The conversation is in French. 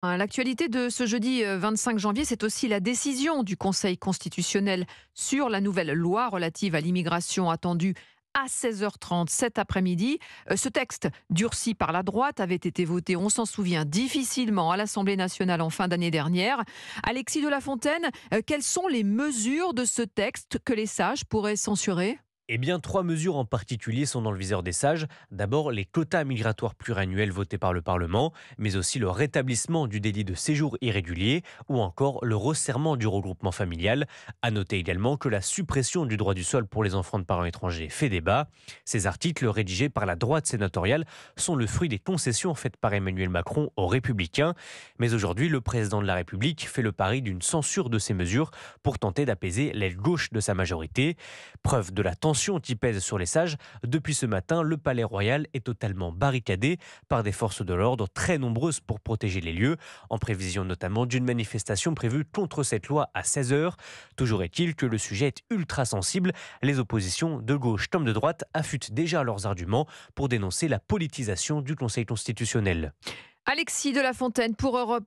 L'actualité de ce jeudi 25 janvier, c'est aussi la décision du Conseil constitutionnel sur la nouvelle loi relative à l'immigration attendue à 16h30 cet après-midi. Ce texte, durci par la droite, avait été voté, on s'en souvient, difficilement à l'Assemblée nationale en fin d'année dernière. Alexis de la Fontaine, quelles sont les mesures de ce texte que les sages pourraient censurer? Eh bien, trois mesures en particulier sont dans le viseur des sages. D'abord, les quotas migratoires pluriannuels votés par le Parlement, mais aussi le rétablissement du délit de séjour irrégulier ou encore le resserrement du regroupement familial. À noter également que la suppression du droit du sol pour les enfants de parents étrangers fait débat. Ces articles, rédigés par la droite sénatoriale, sont le fruit des concessions faites par Emmanuel Macron aux Républicains. Mais aujourd'hui, le président de la République fait le pari d'une censure de ces mesures pour tenter d'apaiser l'aile gauche de sa majorité. Preuve de la tension qui pèse sur les sages, depuis ce matin, le palais royal est totalement barricadé par des forces de l'ordre très nombreuses pour protéger les lieux, en prévision notamment d'une manifestation prévue contre cette loi à 16h. Toujours est-il que le sujet est ultra sensible. Les oppositions de gauche comme de droite affûtent déjà leurs arguments pour dénoncer la politisation du Conseil constitutionnel. Alexis de la Fontaine pour Europe